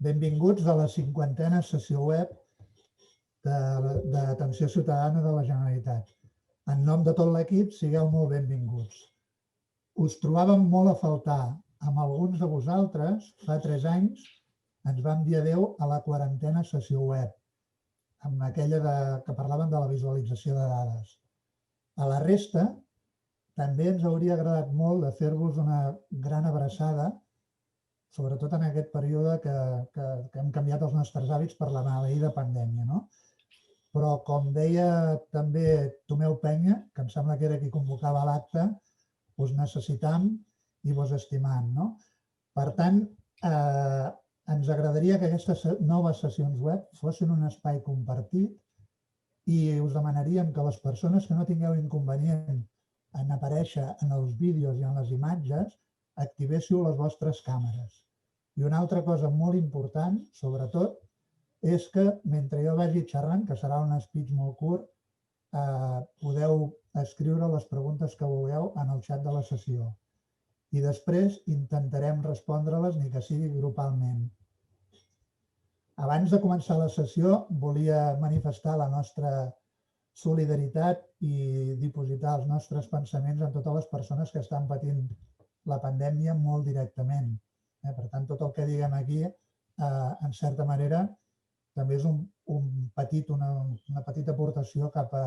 Benvinguts a la 50a sessió web d'Atenció Ciutadana de la Generalitat. En nom de tot l'equip, sigueu molt benvinguts. Us trobàvem molt a faltar. Amb alguns de vosaltres, fa 3 anys, ens vam dir adeu a la 40a sessió web, amb aquella que parlaven de la visualització de dades. A la resta, també ens hauria agradat molt de fer-vos una gran abraçada, sobretot en aquest període que hem canviat els nostres hàbits per la maleïda pandèmia, no? Però, com deia també Tomeu Penya, que em sembla que era qui convocava l'acte, us necessitam i vos estimam, no? Per tant, ens agradaria que aquestes noves sessions web fossin un espai compartit i us demanaríem que les persones que no tingueu inconvenient en aparèixer en els vídeos i en les imatges, activéssiu les vostres càmeres. I una altra cosa molt important, sobretot, és que mentre jo vagi xerrant, que serà un speech molt curt, podeu escriure les preguntes que vulgueu en el xat de la sessió. I després intentarem respondre-les, ni que sigui grupalment. Abans de començar la sessió, volia manifestar la nostra solidaritat i dipositar els nostres pensaments en totes les persones que estan patint la pandèmia molt directament. Per tant, tot el que diguem aquí, en certa manera, també és una petita aportació cap a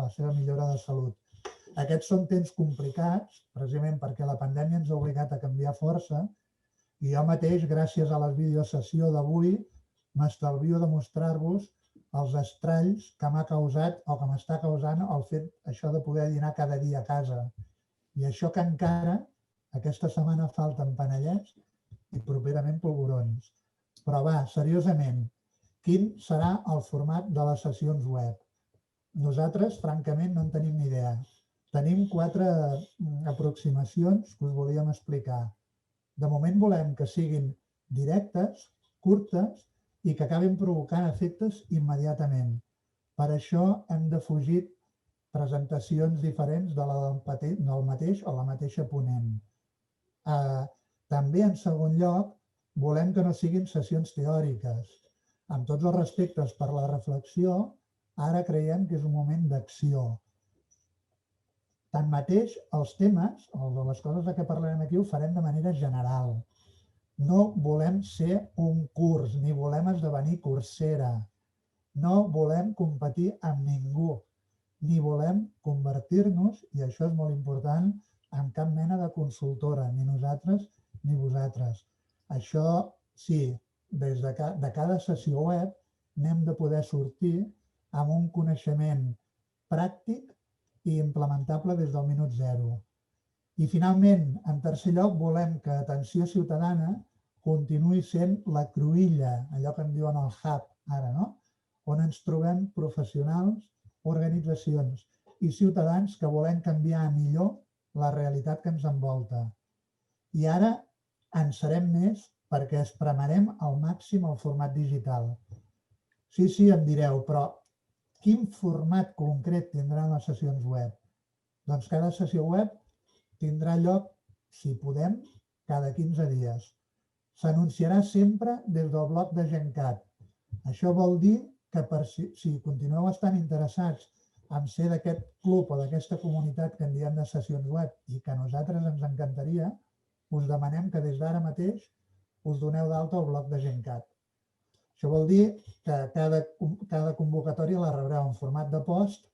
la seva millora de salut. Aquests són temps complicats, precisament perquè la pandèmia ens ha obligat a canviar força i jo mateix, gràcies a la videosessió d'avui, m'estalvio de mostrar-vos els estralls que m'ha causat o que m'està causant el fet això de poder dinar cada dia a casa. I això que encara aquesta setmana falten panellets i properament polvorons. Però va, seriosament, quin serà el format de les sessions web? Nosaltres, francament, no en tenim ni idea. Tenim 4 aproximacions que us volíem explicar. De moment volem que siguin directes, curtes i que acabin provocant efectes immediatament. Per això hem defugit presentacions diferents del mateix o la mateixa ponent. També, en segon lloc, volem que no siguin sessions teòriques. Amb tots els respectes per la reflexió, ara creiem que és un moment d'acció. Tanmateix, els temes, o les coses de què parlarem aquí, ho farem de manera general. No volem ser un curs, ni volem esdevenir cursera. No volem competir amb ningú, ni volem convertir-nos, i això és molt important, en cap mena de consultora, ni nosaltres ni vosaltres. Això sí, des de cada sessió web n'hem de poder sortir amb un coneixement pràctic i implementable des del minut 0. I finalment, en tercer lloc, volem que Atenció Ciutadana continuï sent la cruïlla, allò que en diuen el hub ara, no? On ens trobem professionals, organitzacions i ciutadans que volem canviar a millor la realitat que ens envolta. I ara en serem més perquè espremerem al màxim el format digital. Sí, em direu, però quin format concret tindran les sessions web? Doncs cada sessió web tindrà lloc, si podem, cada 15 dies. S'anunciarà sempre des del blog de Gencat. Això vol dir que si continueu estant interessats en ser d'aquest club o d'aquesta comunitat que en diem de sessions web i que a nosaltres ens encantaria, us demanem que des d'ara mateix us doneu d'alta al blog de Gencat. Això vol dir que cada convocatòria la rebreu en format de post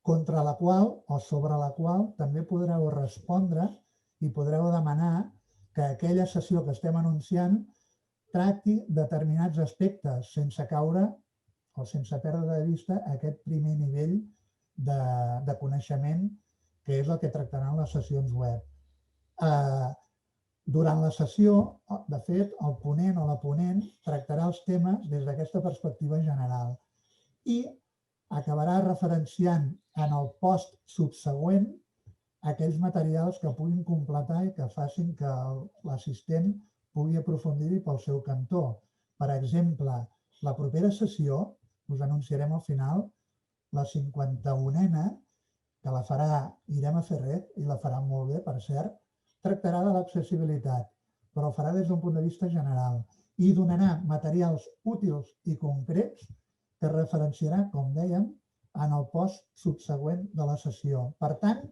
contra la qual o sobre la qual també podreu respondre i podreu demanar que aquella sessió que estem anunciant tracti determinats aspectes sense caure o sense perdre de vista aquest primer nivell de coneixement que és el que tractaran les sessions web. Durant la sessió, de fet, el ponent o la ponent tractarà els temes des d'aquesta perspectiva general i acabarà referenciant en el post subsegüent aquells materials que puguin completar i que facin que l'assistent pugui aprofundir-hi pel seu cantó. Per exemple, la propera sessió, us anunciarem al final, la 51a, que la farà Irema Ferret, i la farà molt bé, per cert, tractarà de l'accessibilitat. però ho farà des d'un punt de vista general i donarà materials útils i concrets que referenciarà, com dèiem, en el post subsegüent de la sessió. Per tant,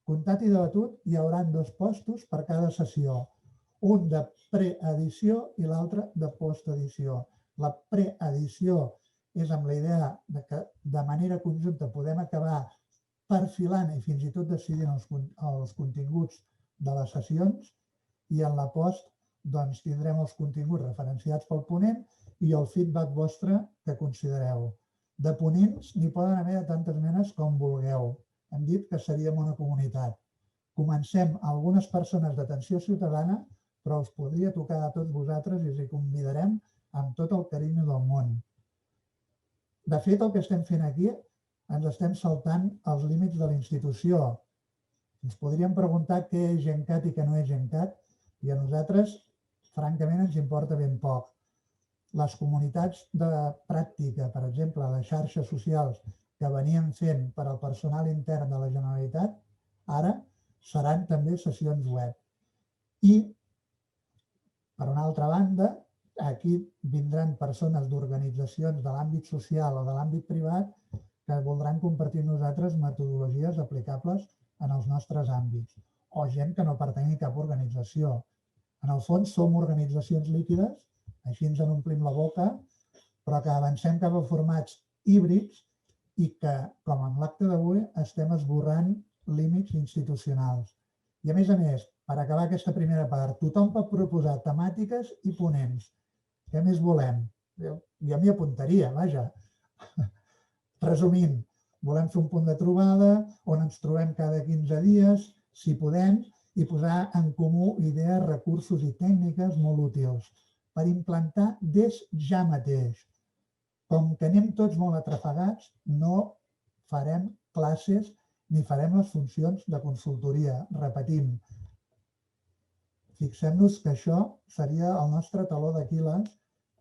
comptat i debatut, hi haurà 2 postos per cada sessió, un de preedició i l'altre de postedició. La preedició és amb la idea que de manera conjunta podem acabar perfilant i fins i tot decidint els continguts de les sessions, i en la post doncs, tindrem els continguts referenciats pel ponent i el feedback vostre que considereu. De ponents n'hi poden haver de tantes menes com vulgueu. Hem dit que seríem una comunitat. Comencem algunes persones d'atenció ciutadana, però us podria tocar a tots vosaltres i us hi convidarem amb tot el carinyo del món. De fet, el que estem fent aquí, ens estem saltant els límits de la institució. Ens podríem preguntar què és GenCat i què no és GenCat, i a nosaltres, francament, ens importa ben poc. Les comunitats de pràctica, per exemple, les xarxes socials que veníem fent per al personal intern de la Generalitat, ara seran també sessions web. I, per una altra banda, aquí vindran persones d'organitzacions de l'àmbit social o de l'àmbit privat que voldran compartir amb nosaltres metodologies aplicables en els nostres àmbits, o gent que no pertany a cap organització. En el fons som organitzacions líquides, així ens en omplim la boca, però que avancem cap a formats híbrids i que, com en l'acte d'avui, estem esborrant límits institucionals. I a més, per acabar aquesta primera part, tothom pot proposar temàtiques i ponents. Què més volem? Jo m'hi apuntaria, vaja. Resumint, volem fer un punt de trobada on ens trobem cada 15 dies, si podem, i posar en comú idees, recursos i tècniques molt útils per implantar des ja mateix. Com que anem tots molt atrafegats, no farem classes ni farem les funcions de consultoria. Repetim, fixem-nos que això seria el nostre taló d'Aquil·les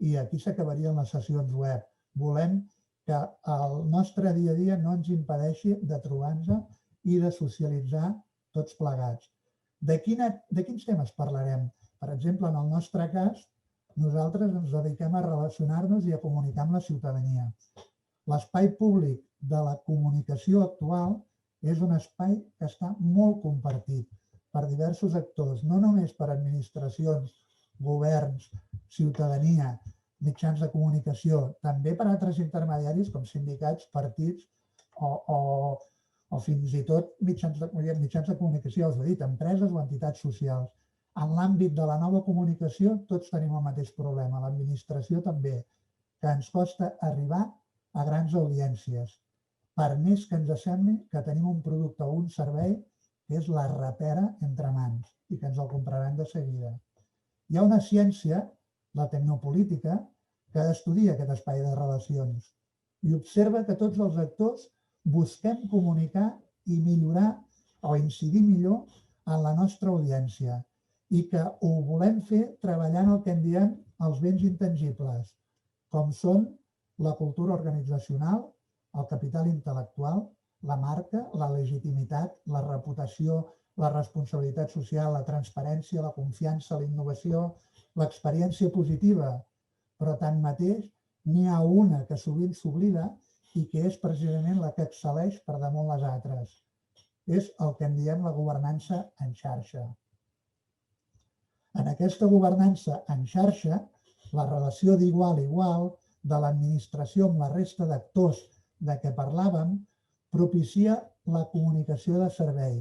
i aquí s'acabarien les sessions web. Volem que el nostre dia a dia no ens impedeixi de trobar-nos i de socialitzar tots plegats. De quins temes parlarem? Per exemple, en el nostre cas, nosaltres ens dediquem a relacionar-nos i a comunicar amb la ciutadania. L'espai públic de la comunicació actual és un espai que està molt compartit per diversos actors, no només per administracions, governs, ciutadania, mitjans de comunicació, també per altres intermediaris com sindicats, partits o fins i tot mitjans de comunicació, us he dit, empreses o entitats socials. En l'àmbit de la nova comunicació tots tenim el mateix problema, l'administració també, que ens costa arribar a grans audiències, per més que ens sembli que tenim un producte o un servei que és la rapera entre mans i que ens el compraran de seguida. Hi ha una ciència, la tecnopolítica, que estudia aquest espai de relacions i observa que tots els actors busquem comunicar i millorar o incidir millor en la nostra audiència i que ho volem fer treballant el que en diem els béns intangibles, com són la cultura organitzacional, el capital intel·lectual, la marca, la legitimitat, la reputació, la responsabilitat social, la transparència, la confiança, la innovació, l'experiència positiva, però tanmateix n'hi ha una que sovint s'oblida i que és precisament la que excel·leix per damunt les altres. És el que en diem la governança en xarxa. En aquesta governança en xarxa, la relació d'igual a igual de l'administració amb la resta d'actors de què parlàvem propicia la comunicació de servei,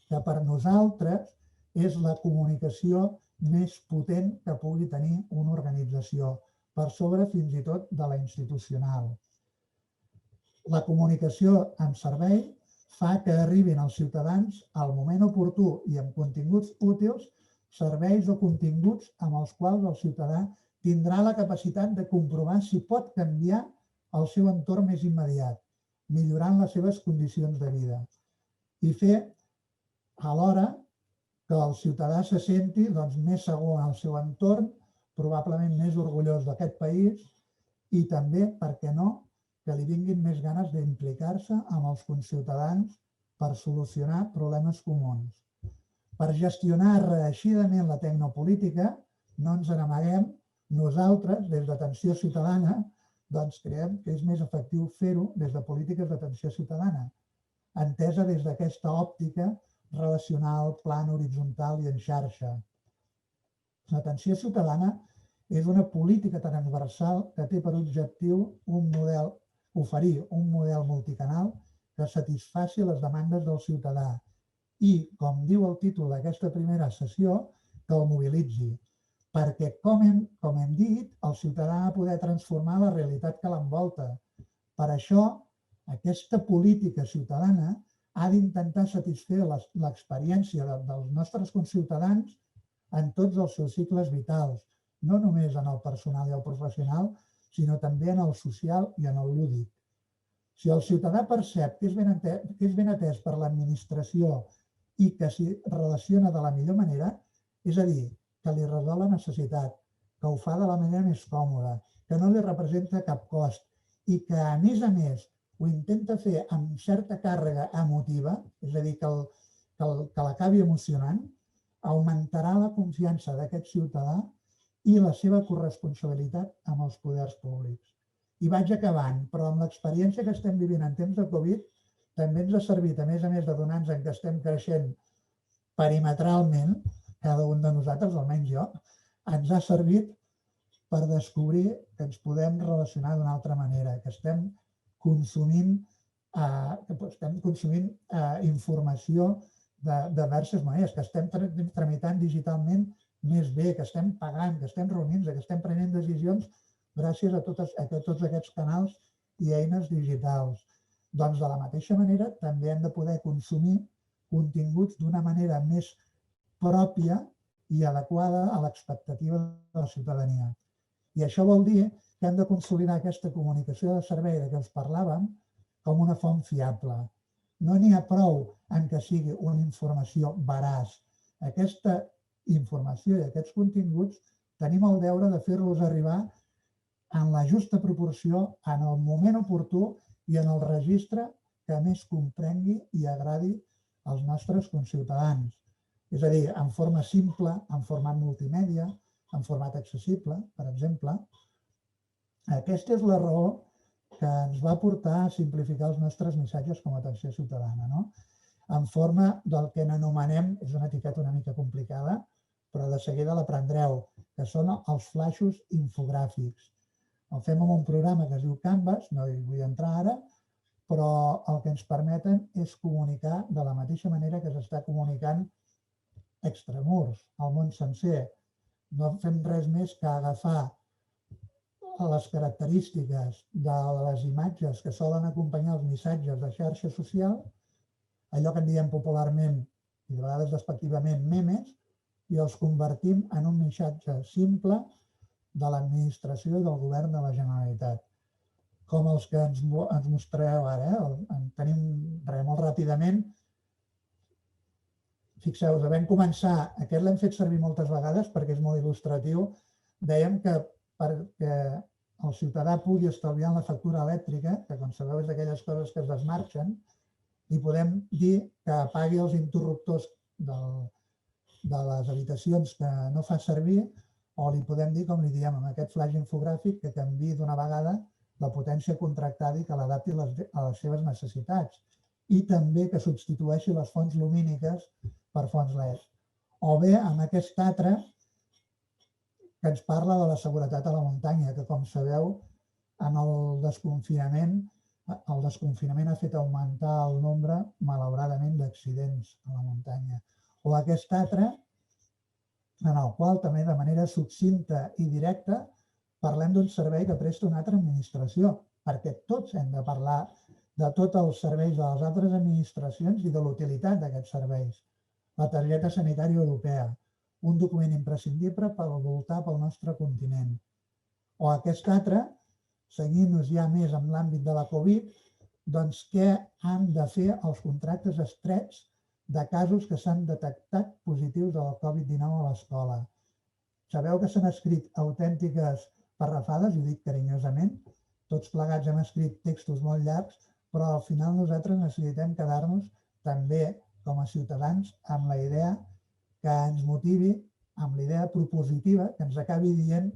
que per nosaltres és la comunicació més potent que pugui tenir una organització, per sobre fins i tot de la institucional. La comunicació en servei fa que arribin als ciutadans al moment oportú i amb continguts útils, serveis o continguts amb els quals el ciutadà tindrà la capacitat de comprovar si pot canviar el seu entorn més immediat, millorant les seves condicions de vida. I fer alhora que el ciutadà se senti més segur en el seu entorn, probablement més orgullós d'aquest país i també, per què no, que li vinguin més ganes d'implicar-se amb els conciutadans per solucionar problemes comuns. Per gestionar reeixidament la tecnopolítica, no ens n'amaguem, nosaltres, des d'Atenció Ciutadana, doncs creiem que és més efectiu fer-ho des de polítiques d'atenció ciutadana, entesa des d'aquesta òptica relacional, plana, horitzontal i en xarxa. L'atenció ciutadana és una política transversal que té per objectiu oferir un model multicanal que satisfaci les demandes del ciutadà i, com diu el títol d'aquesta primera sessió, que el mobilitzi. Perquè, com hem dit, el ciutadà ha de poder transformar la realitat que l'envolta. Per això, aquesta política ciutadana ha d'intentar satisfer l'experiència dels nostres conciutadans en tots els seus cicles vitals, no només en el personal i el professional, sinó també en el social i en el lúdic. Si el ciutadà percep que és ben atès per l'administració i que s'hi relaciona de la millor manera, és a dir, que li resol la necessitat, que ho fa de la manera més còmoda, que no li representa cap cost i que, a més, ho intenta fer amb certa càrrega emotiva, és a dir, que l'acabi emocionant, augmentarà la confiança d'aquest ciutadà i la seva corresponsabilitat amb els poders públics. I vaig acabant, però amb l'experiència que estem vivint en temps de Covid, també ens ha servit, a més de donar-nos que estem creixent perimetralment, cada un de nosaltres, almenys jo, ens ha servit per descobrir que ens podem relacionar d'una altra manera, que estem consumint informació de diverses maneres, que estem tramitant digitalment més bé, que estem pagant, que estem reunint-nos, que estem prenent decisions gràcies a tots aquests canals i eines digitals. Doncs de la mateixa manera també hem de poder consumir continguts d'una manera més pròpia i adequada a l'expectativa de la ciutadania. I això vol dir que hem de consolidar aquesta comunicació de servei de què us parlàvem com una font fiable. No n'hi ha prou en que sigui una informació veraç. Aquesta informació i aquests continguts tenim el deure de fer-los arribar en la justa proporció, en el moment oportú i en el registre que més comprengui i agradi als nostres conciutadans. És a dir, en forma simple, en format multimèdia, en format accessible, per exemple. Aquesta és la raó que ens va portar a simplificar els nostres missatges com a atenció ciutadana, no? En forma del que n'anomenem, és una etiqueta una mica complicada, però de seguida l'aprendreu, que són els flaixos infogràfics. El fem amb un programa que es diu Canvas, no hi vull entrar ara, però el que ens permeten és comunicar de la mateixa manera que s'està comunicant extramurs, al món sencer. No fem res més que agafar les característiques de les imatges que solen acompanyar els missatges de xarxa social, allò que en diem popularment, i de vegades despectivament, memes, i els convertim en un missatge simple de l'administració i del govern de la Generalitat. Com els que ens mostrareu ara. En tenim molt ràpidament. Fixeu-vos, vam començar, aquest l'hem fet servir moltes vegades perquè és molt il·lustratiu. Dèiem que perquè el ciutadà pugui estalviar en la factura elèctrica, que com sabeu és d'aquelles coses que es desmarxen, li podem dir que apagui els interruptors de les habitacions que no fa servir, o li podem dir, com li diem amb aquest flaix infogràfic, que canviï d'una vegada la potència contractada i que l'adapti a les seves necessitats. I també que substitueixi les fonts lumíniques per fonts LED. O bé amb aquest altre que ens parla de la seguretat a la muntanya, que com sabeu, en el desconfinament ha fet augmentar el nombre, malauradament, d'accidents a la muntanya. O aquest altre, en el qual també de manera succinta i directa parlem d'un servei que presta una altra administració, perquè tots hem de parlar de tots els serveis de les altres administracions i de l'utilitat d'aquests serveis. La targeta sanitària europea, un document imprescindible per voltar pel nostre continent. O aquest altre, seguint-nos ja més en l'àmbit de la Covid, doncs què han de fer els contractes estrets de casos que s'han detectat positius de la Covid-19 a l'escola. Sabeu que s'han escrit autèntiques parrafades, i ho dic carinyosament, tots plegats hem escrit textos molt llargs, però al final nosaltres necessitem quedar-nos també com a ciutadans amb la idea que ens motivi amb la idea propositiva que ens acabi dient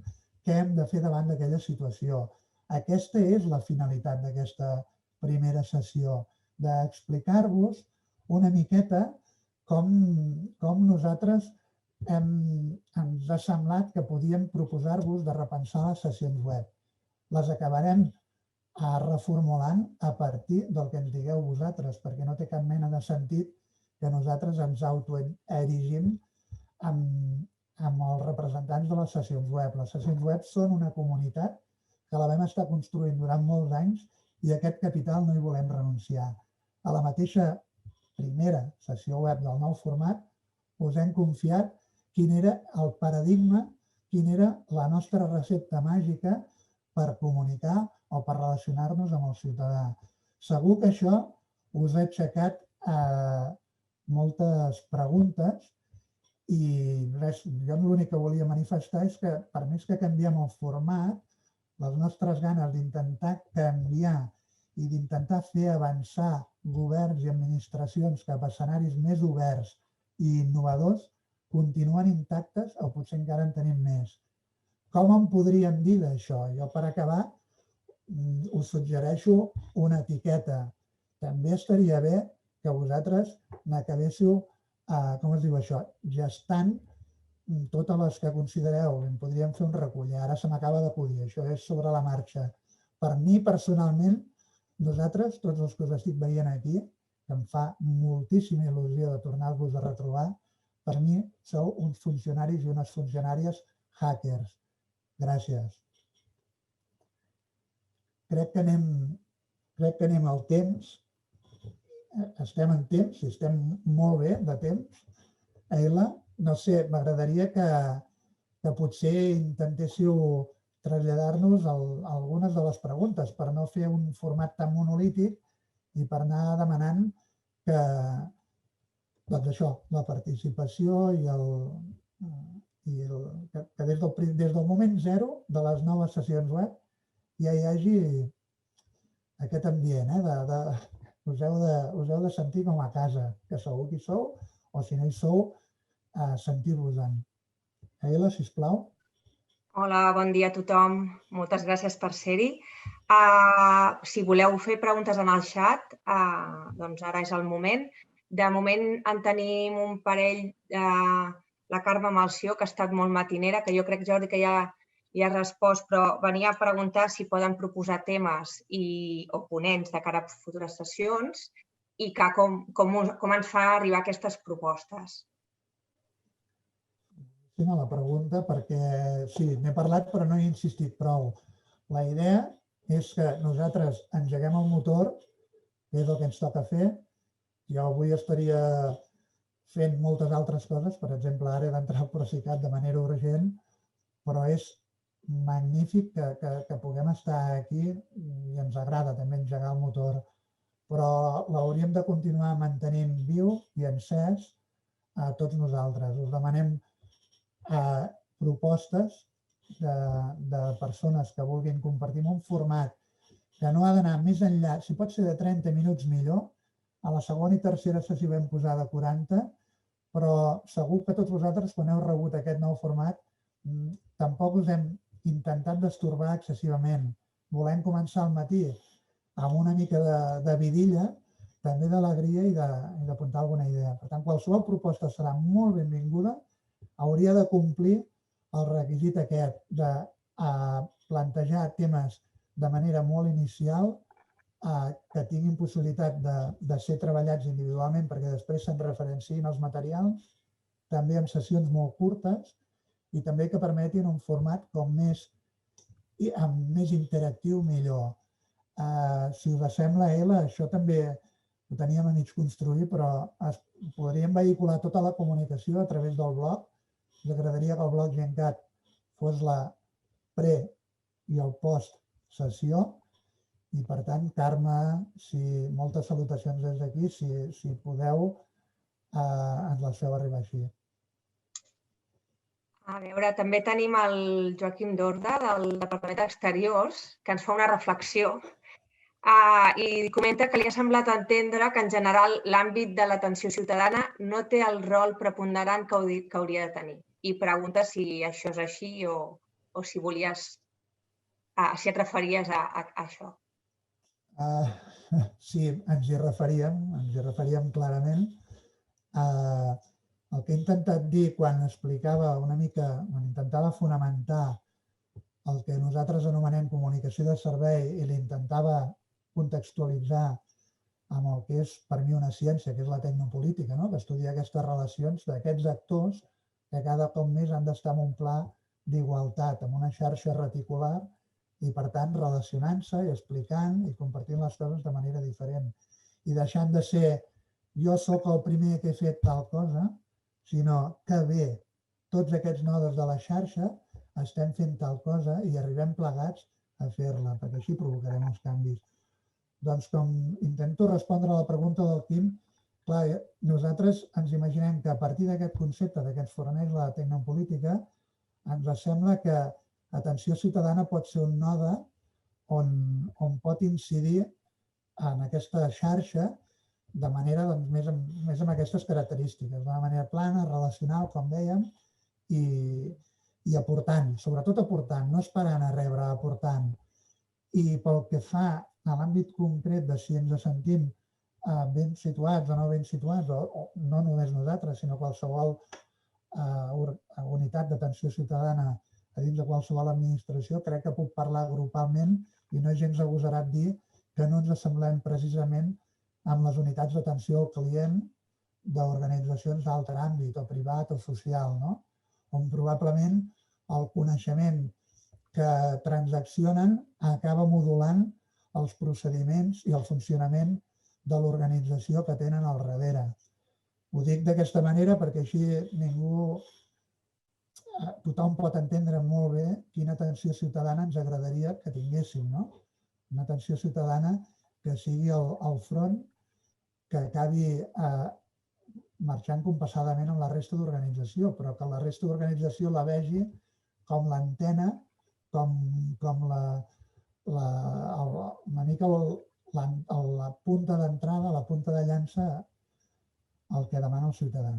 què hem de fer davant d'aquella situació. Aquesta és la finalitat d'aquesta primera sessió, d'explicar-vos una miqueta com nosaltres ens ha semblat que podíem proposar-vos de repensar les sessions web. Les acabarem reformulant a partir del que ens digueu vosaltres, perquè no té cap mena de sentit que nosaltres ens autoerigim amb els representants de les sessions web. Les sessions web són una comunitat que la vam estar construint durant molts anys i a aquest capital no hi volem renunciar. A la mateixa primera sessió web del nou format us hem confiat quin era el paradigma, quina era la nostra recepta màgica per comunicar o per relacionar-nos amb el ciutadà. Segur que això us ha aixecat moltes preguntes i res, jo l'únic que volia manifestar és que per més que canviem el format, les nostres ganes d'intentar canviar i d'intentar fer avançar governs i administracions cap a escenaris més oberts i innovadors continuen intactes o potser encara en tenim més. Com en podríem dir d'això? Jo per acabar us suggereixo una etiqueta. També estaria bé que vosaltres n'acabéssiu, com es diu això, gestant totes les que considereu. En podríem fer un recull. Ara se m'acaba d'acudir, això és sobre la marxa. Per mi, personalment, nosaltres, tots els que us estic veient aquí, que em fa moltíssima il·lusió de tornar-vos a retrobar, per mi sou uns funcionaris i unes funcionàries hackers. Gràcies. Crec que anem al temps. Estem en temps, i estem molt bé de temps. Aila, no sé, m'agradaria que potser intentéssiu traslladar-nos algunes de les preguntes per no fer un format tan monolític i per anar demanant que, doncs això, la participació i que des del moment zero de les noves sessions web ja hi hagi aquest ambient, us heu de sentir com a casa, que sou qui sou, o si no hi sou, sentir-vos-en. Aila, sisplau. Hola, bon dia a tothom. Moltes gràcies per ser-hi. Si voleu fer preguntes en el xat, doncs ara és el moment. De moment en tenim un parell, la Carme Malció, que ha estat molt matinera, que jo crec, Jordi, que ja ha respost, però venia a preguntar si poden proposar temes o ponents de cara a futures sessions i com ens fa arribar aquestes propostes. La pregunta, perquè sí, n'he parlat però no he insistit prou. La idea és que nosaltres engeguem el motor, que és el que ens toca fer. Jo avui estaria fent moltes altres coses, per exemple, ara he d'entrar al Procicat de manera urgent, però és magnífic que puguem estar aquí i ens agrada també engegar el motor, però l'hauríem de continuar mantenint viu i encès a tots nosaltres. Us demanem propostes de persones que vulguin compartir un format que no ha d'anar més enllà, si pot ser de 30 minuts millor, a la segona i tercera sessió vam posar de 40, però segur que tots vosaltres, quan heu rebut aquest nou format, tampoc us hem intentat destorbar excessivament. Volem començar al matí amb una mica de vidilla, també d'alegria i d'apuntar alguna idea. Per tant, qualsevol proposta serà molt benvinguda. Hauria de complir el requisit aquest de plantejar temes de manera molt inicial, que tinguin possibilitat de ser treballats individualment perquè després se'n referenciïn els materials, també en sessions molt curtes i també que permetin un format més interactiu millor. Si us sembla, Ela, això també ho teníem a mig construir, però podríem vehicular tota la comunicació a través del blog. Ens agradaria que el blog Gencat fos la pre- i el post-sessió i, per tant, Carme, moltes salutacions des d'aquí, si podeu, ens les feu arribar així. A veure, també tenim el Joaquim Dorda, del Departament d'Exteriors, que ens fa una reflexió I comenta que li ha semblat entendre que en general l'àmbit de l'atenció ciutadana no té el rol preponderant que hauria de tenir. I pregunta si això és així o si si et referies a això. Sí, ens hi referíem clarament. El que he intentat dir quan explicava una mica, quan intentava fonamentar el que nosaltres anomenem comunicació de servei i l'intentava contextualitzar amb el que és per mi una ciència, que és la tecnopolítica, que estudia aquestes relacions d'aquests actors que cada cop més han d'estar en un pla d'igualtat, amb una xarxa reticular i, per tant, relacionant-se i explicant i compartint les coses de manera diferent. I deixant de ser jo sóc el primer que he fet tal cosa, sinó que bé, tots aquests nodes de la xarxa estem fent tal cosa i arribem plegats a fer-la, perquè així provocarem els canvis. Doncs com intento respondre a la pregunta del Quim, clar, nosaltres ens imaginem que a partir d'aquest concepte, d'aquests forners de la tecnopolítica, ens sembla que atenció ciutadana pot ser un node on pot incidir en aquesta xarxa de manera més amb aquestes característiques, d'una manera plana, relacional, com dèiem, i aportant, sobretot aportant, no esperant a rebre, aportant. I pel que fa a l'àmbit concret de si ens sentim ben situats o no ben situats, o no només nosaltres, sinó qualsevol unitat d'atenció ciutadana a dins de qualsevol administració, crec que puc parlar grupalment i no és gens agosarat dir que no ens assemblem precisament amb les unitats d'atenció al client d'organitzacions d'altre àmbit, o privat o social, on probablement el coneixement que transaccionen acaba modulant els procediments i el funcionament de l'organització que tenen al darrere. Ho dic d'aquesta manera perquè així tothom pot entendre molt bé quina atenció ciutadana ens agradaria que tinguéssim, una atenció ciutadana que sigui al front, que acabi marxant compassadament amb la resta d'organització, però que la resta d'organització la vegi com l'antena, com una mica la punta d'entrada, la punta de llança al que demana el ciutadà.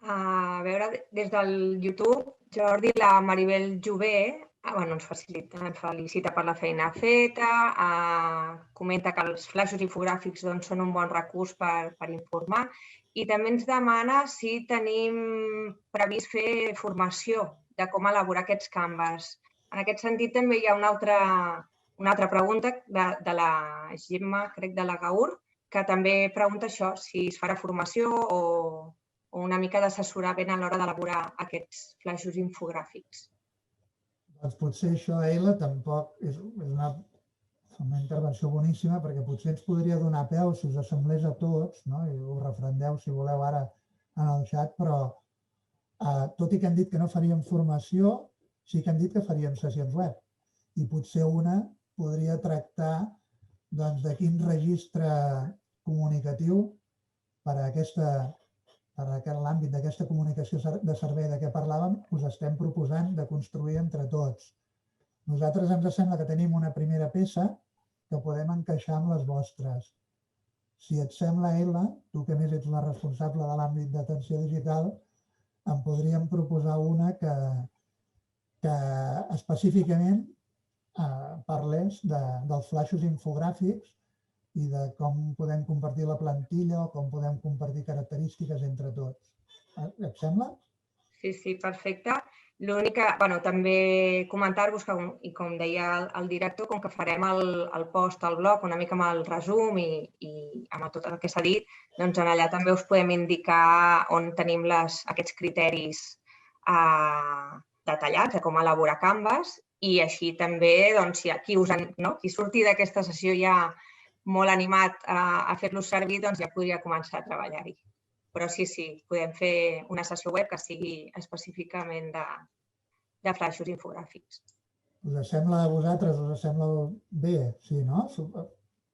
A veure, des del YouTube, Jordi, la Maribel Jové ens felicita per la feina feta, comenta que els flaixos infogràfics són un bon recurs per informar i també ens demana si tenim previst fer formació de com elaborar aquests canvas. En aquest sentit, també hi ha una altra pregunta de la Gemma, crec, de la Gaur, que també pregunta això, si es farà formació o una mica d'assessorament a l'hora d'elaborar aquests flaixos infogràfics. Doncs potser això, Eila, tampoc és una intervenció boníssima perquè potser ens podria donar peu si us assemblés a tots, i ho refrendeu si voleu ara en el xat, però tot i que han dit que no faríem formació, sí que han dit que faríem sessions web. I potser una podria tractar de quin registre comunicatiu per a l'àmbit d'aquesta comunicació de servei de què parlàvem, us estem proposant de construir entre tots. Nosaltres ens sembla que tenim una primera peça que podem encaixar amb les vostres. Si et sembla, Eila, tu que més ets la responsable de l'àmbit d'atenció digital, em podríem proposar una que específicament parlés dels flaixos infogràfics i de com podem compartir la plantilla o com podem compartir característiques entre tots. Et sembla? Sí, perfecte. L'únic que, també comentar-vos que, i com deia el director, com que farem el post al blog una mica amb el resum i amb tot el que s'ha dit, doncs allà també us podem indicar on tenim aquests criteris detallats de com elaborar canvas i així també, si qui surti d'aquesta sessió ja molt animat a fer-los servir, doncs ja podria començar a treballar-hi. Però sí, podem fer una sessió web que sigui específicament de flaixos infogràfics. Us sembla a vosaltres, us sembla bé? Sí, no?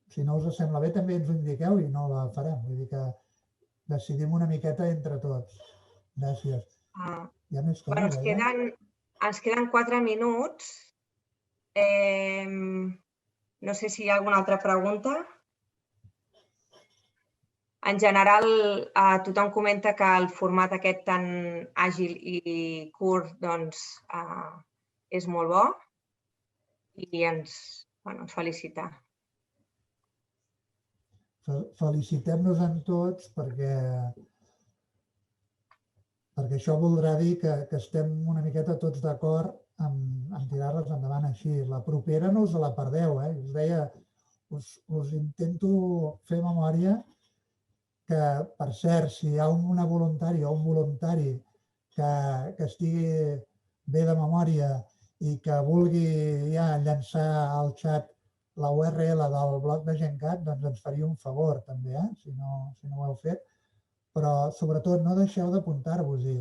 Si no us sembla bé, també ens ho indiqueu i no la farem. Vull dir que decidim una miqueta entre tots. Gràcies. Hi ha més coses, Ens queden 4 minuts. No sé si hi ha alguna altra pregunta. En general, tothom comenta que el format aquest tan àgil i curt és molt bo i ens felicitar. Felicitem-nos-en tots perquè això voldrà dir que estem una miqueta tots d'acord en tirar-les endavant així. La propera no us la perdeu, us deia, us intento fer memòria que, per cert, si hi ha una voluntària o un voluntari que estigui bé de memòria i que vulgui ja llançar al xat la URL del blog de Gencat, doncs ens faria un favor també, si no ho heu fet. Però, sobretot, no deixeu d'apuntar-vos-hi.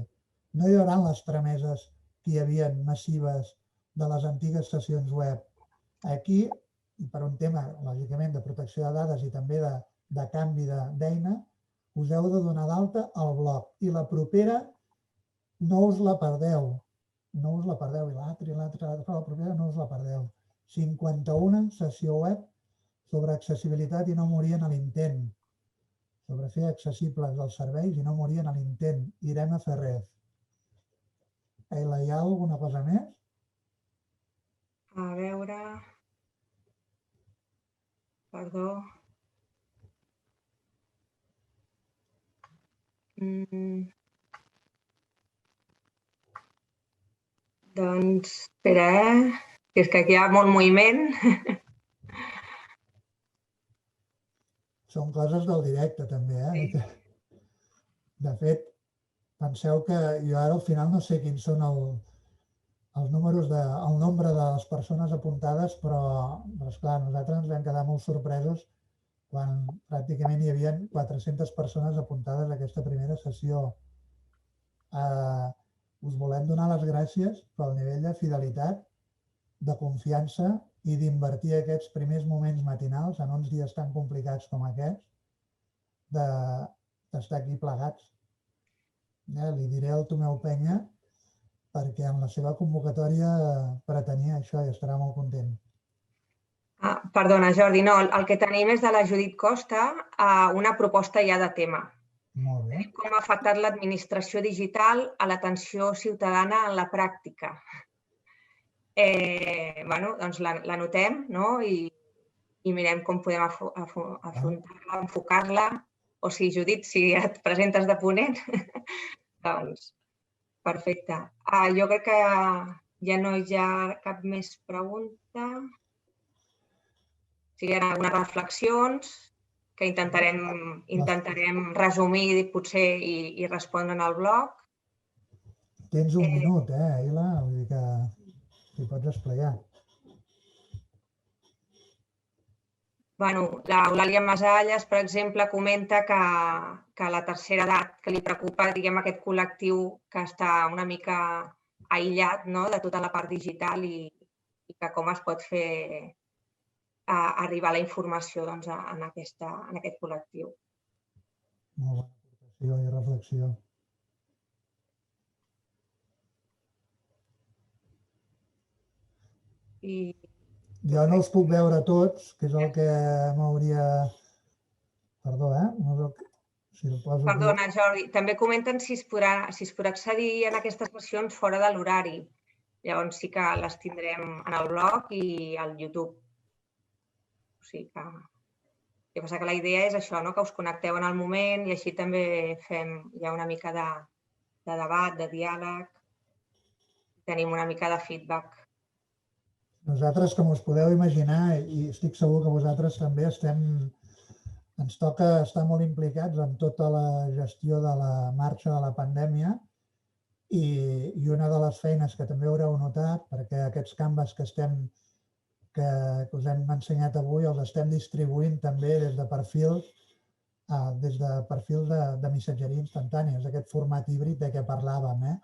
No hi haurà les trameses que hi havia massives de les antigues sessions web. Aquí, i per un tema, lògicament, de protecció de dades i també de canvi d'eina, us heu de donar d'alta al blog. I la propera no us la perdeu. No us la perdeu. I l'altra, la propera no us la perdeu. 51 sessió web sobre accessibilitat i no morir en l'intent. Sobre fer accessibles els serveis i no morir en l'intent. Irene Ferrer. Eila, hi ha alguna cosa més? A veure... Perdó. Doncs, espera, és que aquí hi ha molt moviment. Són coses del directe, també. De fet, penseu que jo ara al final no sé quins són el nombre de les persones apuntades, però, esclar, nosaltres ens vam quedar molt sorpresos quan pràcticament hi havia 400 persones apuntades a aquesta primera sessió. Us volem donar les gràcies pel nivell de fidelitat, de confiança i d'invertir aquests primers moments matinals en uns dies tan complicats com aquests, d'estar aquí plegats. Li diré al Tomeu Penya perquè en la seva convocatòria pretenia això i estarà molt content. Perdona, Jordi, no, el que tenim és de la Judit Costa una proposta ja de tema. Molt bé. Com ha afectat l'administració digital a l'atenció ciutadana en la pràctica. Doncs l'anotem i mirem com podem afrontar-la, enfocar-la. O sigui, Judit, si et presentes de ponent, doncs perfecte. Jo crec que ja no hi ha cap més pregunta. Si hi ha algunes reflexions que intentarem resumir potser i respondre al blog. Tens un minut, Eila? Vull dir que t'hi pots esplaiar. L'Eulàlia Masalles, per exemple, comenta que la tercera edat, que li preocupa aquest col·lectiu que està una mica aïllat de tota la part digital i que com es pot fer arribar la informació en aquest col·lectiu. Molt bona aportació i reflexió. Jo no els puc veure tots, que és el que m'hauria... Perdó, Perdona, Jordi. També comenten si es podrà accedir en aquestes sessions fora de l'horari. Llavors sí que les tindrem en el blog i al YouTube. O sigui que... El que passa que la idea és això, que us connecteu en el moment i així també fem ja una mica de debat, de diàleg. Tenim una mica de feedback. Nosaltres, com us podeu imaginar, i estic segur que vosaltres també ens toca estar molt implicats en tota la gestió de la marxa de la pandèmia i una de les feines que també haureu notat, perquè aquests canvas que us hem ensenyat avui els estem distribuint també des de perfils de missatgeria instantània, és aquest format híbrid de què parlàvem.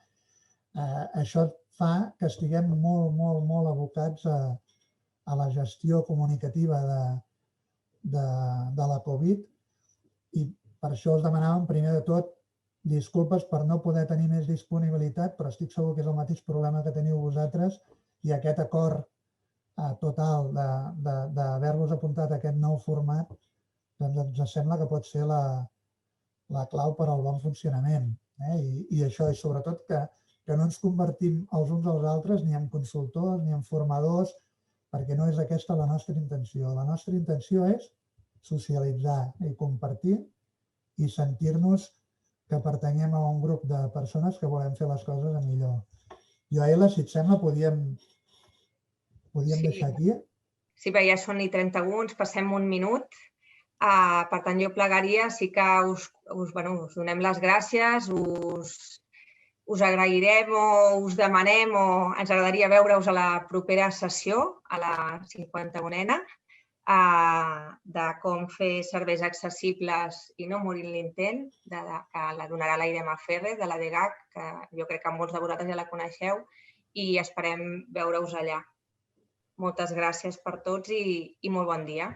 Això fa que estiguem molt, molt, molt abocats a la gestió comunicativa de la Covid i per això us demanàvem, primer de tot, disculpes per no poder tenir més disponibilitat, però estic segur que és el mateix problema que teniu vosaltres i aquest acord total d'haver-vos apuntat a aquest nou format, doncs ens sembla que pot ser la clau per al bon funcionament. I això, i sobretot que no ens convertim els uns als altres ni en consultors ni en formadors, perquè no és aquesta la nostra intenció. La nostra intenció és socialitzar i compartir i sentir-nos que pertanyem a un grup de persones que volem fer les coses a millor. Jo, Aila, si et sembla, podíem deixar aquí. Sí, bé, ja són i 30 segons, passem un minut. Per tant, jo plegaria, sí que us donem les gràcies, us agrairem o us demanem o ens agradaria veure-us a la propera sessió, a la 51ena, de com fer serveis accessibles i no morir en l'intent, que la donarà la Irema Ferrer, de la DGAC, que jo crec que molts de vosaltres ja la coneixeu, i esperem veure-us allà. Moltes gràcies per tots i molt bon dia.